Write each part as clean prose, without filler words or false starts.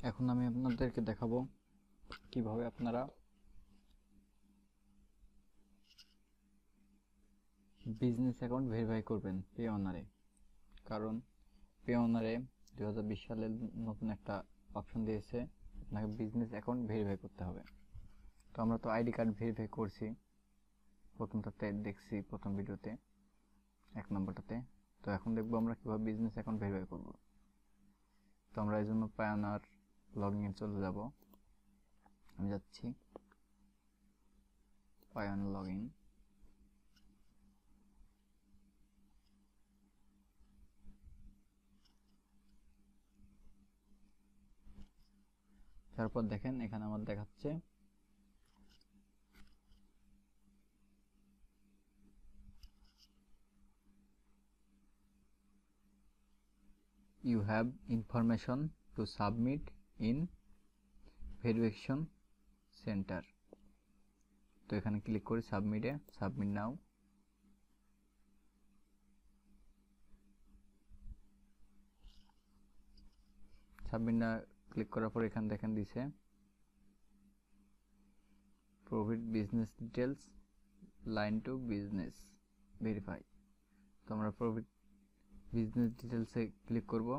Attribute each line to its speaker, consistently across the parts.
Speaker 1: এখন আমি আপনাদেরকে দেখাবো কিভাবে আপনারা বিজনেস অ্যাকাউন্ট ভেরিফাই করবেন পেওনারে। কারণ পেওনারে 2020 সালের নতুন একটা অপশন দিয়েছে, আপনাকে বিজনেস অ্যাকাউন্ট ভেরিফাই করতে হবে। তো আমরা তো আইডি কার্ড ভেরিফাই করছি, প্রথমটাতে দেখছি, প্রথম ভিডিওতে 1 নম্বরটাতে। তো এখন দেখবো আমরা কিভাবে বিজনেস অ্যাকাউন্ট ভেরিফাই করব। তো আমরা এই জন্য পেওনার লগইনে চলে যাব। আমি যাচ্ছি পেওনা লগইন। তারপর দেখেন এখানে আমার দেখাচ্ছে you have information to submit in verification center। তো এখানে ক্লিক করি সাবমিটে, সাবমিট নাও। সাবমিট না ক্লিক করার পর এখানে দেখেন দিছে profit business details line to business verify. তো আমরা প্রফিট বিজনেস ডিটেলসে ক্লিক করব।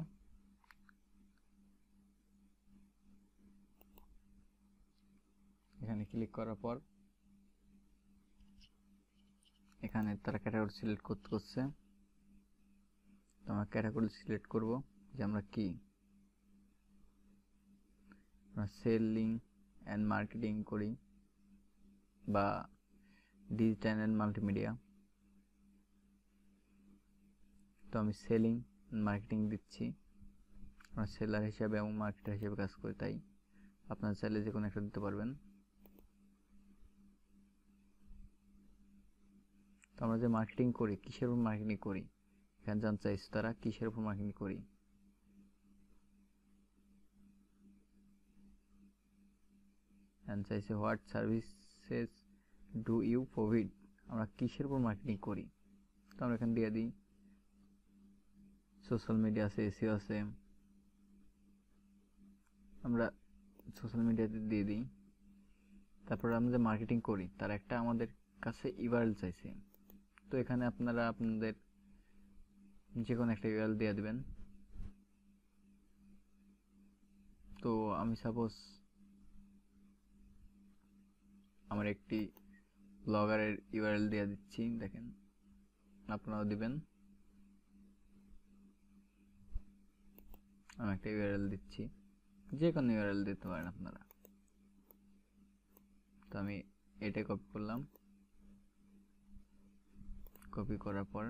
Speaker 1: এখানে ক্লিক করার পর এখানে তারা ক্যাটাগরি সিলেক্ট করতে হচ্ছে। তো আমরা ক্যাটাগরি সিলেক্ট করব যে আমরা কি সেলিং অ্যান্ড মার্কেটিং করি বা ডিজিটাল অ্যান্ড মাল্টিমিডিয়া। তো আমি সেলিং মার্কেটিং দিচ্ছি, আমরা সেলার হিসাবে এবং মার্কেটার হিসাবে কাজ করি, তাই আপনারা চাইলে যে কোনো একটা দিতে পারবেন। তো আমরা যে মার্কেটিং করি, কিসের উপর মার্কেটিং করি, এখানে জানতে চাইছে তারা কিসের উপর মার্কেটিং করি। এখানে চাইছে what services do you provide, আমরা কিসের উপর মার্কেটিং করি। তো আমরা এখানে দিয়ে দিই সোশ্যাল মিডিয়া আছে, এসইও আছে, আমরা সোশ্যাল মিডিয়াতে দিয়ে দিই। তারপর আমরা যে মার্কেটিং করি তার একটা আমাদের কাছে ইউআরএল চাইছে। তো এখানে আপনারা আপনাদের যে কোনো একটা ইউআরএল দিয়ে দিবেন। তো আমি সাপোজ আমার একটি ব্লগারের ইউআরএল দিয়ে দিচ্ছি, দেখেন আপনারাও দিবেন। আমি একটা ইউআরএল দিচ্ছি, যে কোনো ইউআরএল দিতে পারেন আপনারা। তো আমি এটাই কপি করলাম, কপি করার পর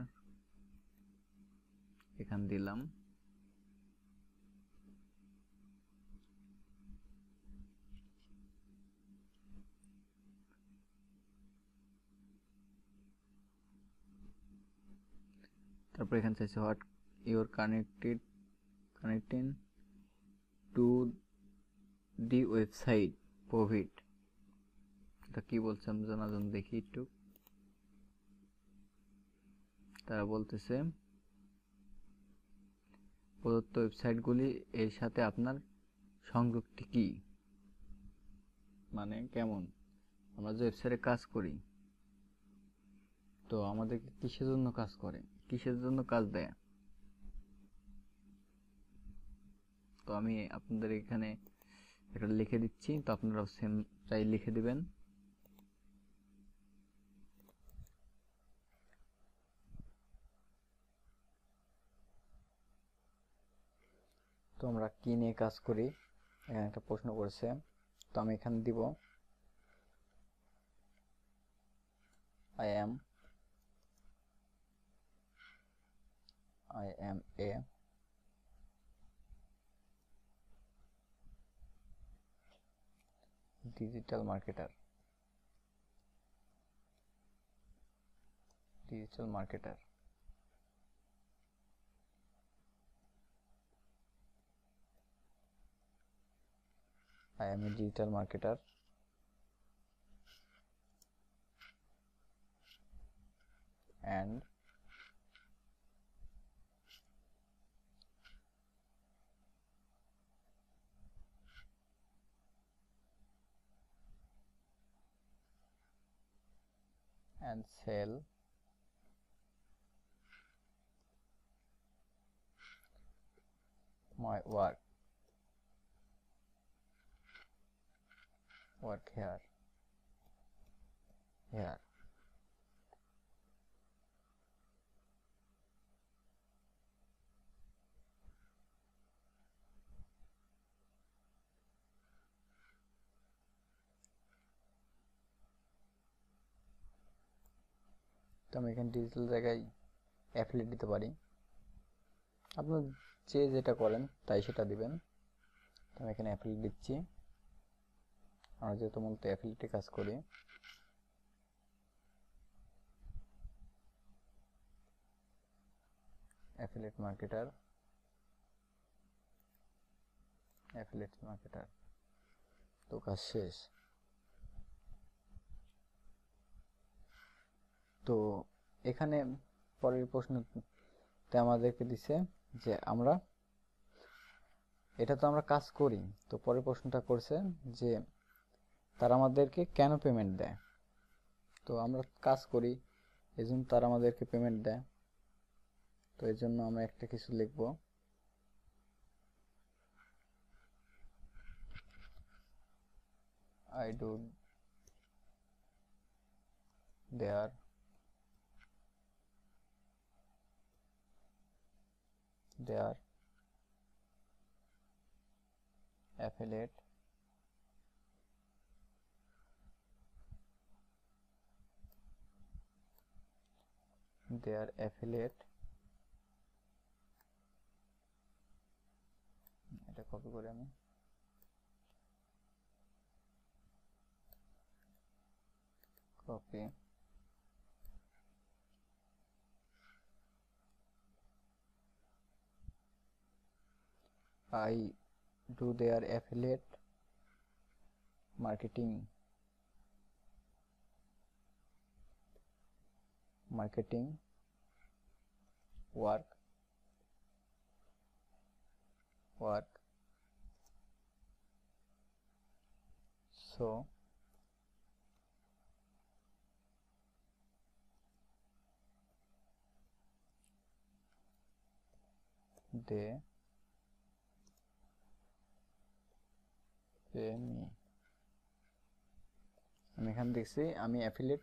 Speaker 1: এখান দিলাম। তারপর এখানে চাইছে what your connecting to the website provide. এটা কি বলছে আমি জানার জন্য দেখি একটু। তারা বলতেছে প্রদত্ত ওয়েবসাইটগুলি এর সাথে আপনার সংযুক্তি কি, মানে কেমন আমরা যে ওয়েবসাইটে কাজ করি, তো আমাদেরকে কিসের জন্য কাজ করে, কিসের জন্য কাজ দেয়। তো আমি আপনাদের এখানে এটা লিখে দিচ্ছি, তো আপনারাও সেম চাই লিখে দিবেন। তো আমরা কি নিয়ে কাজ করি, এখানে একটা প্রশ্ন করেছে। তো আমি এখানে দিব I am a digital marketer। I am a digital marketer and and sell my work here. তো আমি এখানে ডিজিটাল জায়গায় অ্যাফিলিয়েট দিতে পারি, আপনার যে যেটা করেন তাই সেটা দিবেন। তো আমি এখানে অ্যাফিলিয়েট দিচ্ছি, আমরা যেহেতু মূলত অ্যাফিলিয়েটে কাজ করি। অ্যাফিলিয়েট মার্কেটার, তো কাজ শেষ। তো এখানে পরের প্রশ্নতে আমাদেরকে দিছে যে আমরা এটা তো আমরা কাজ করি, তো পরের প্রশ্নটা করছে যে তারা আমাদেরকে কেন পেমেন্ট দেয়। তো আমরা কাজ করি এজন্য তারা আমাদেরকে পেমেন্ট দেয়, তো এর জন্য আমরা একটা কিছু লিখব। I do their affiliate এটা কপি করে আমি copy I do their affiliate marketing work so they pay me। আমি এখানে দেখছি আমি অ্যাফিলিয়েট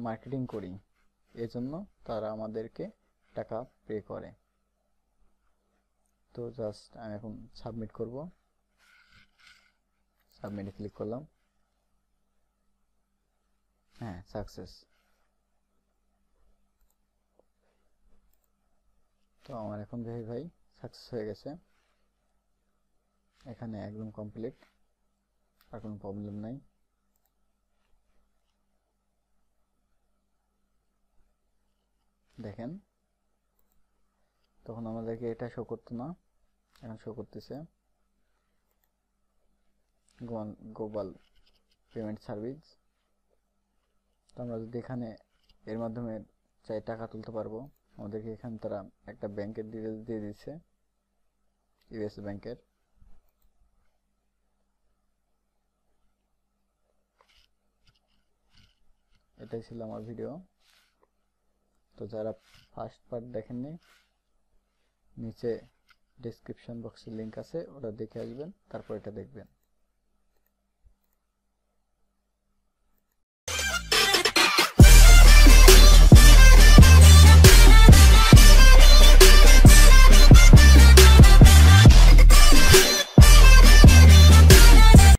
Speaker 1: মার্কেটিং করি, এজন্য তারা আমাদেরকে টাকা পে করে। তো জাস্ট আমি এখন সাবমিট করব, সাবমিটে ক্লিক করলাম, হ্যাঁ সাকসেস। তো আমার এখন ভেরিফাই সাকসেস হয়ে গেছে, এখানে একদম কমপ্লিট, আর কোনো প্রবলেম নাই। দেখেন তখন আমাদেরকে এটা শো করতো না, এখন শো করতেছে গ্লোবাল পেমেন্ট সার্ভিস। তো আমরা যদি এখানে এর মাধ্যমে চাই টাকা তুলতে পারবো, আমাদেরকে এখানে তারা একটা ব্যাংকের ডিটেলস দিয়ে দিচ্ছে, ইউএস ব্যাংকের। এটাই ছিল আমার ভিডিও। তো যারা ফার্স্ট পার্ট দেখেননি, নিচে ডেসক্রিপশন বক্সে লিংক আছে, ওটা দেখে আসবেন, তারপর এটা দেখবেন।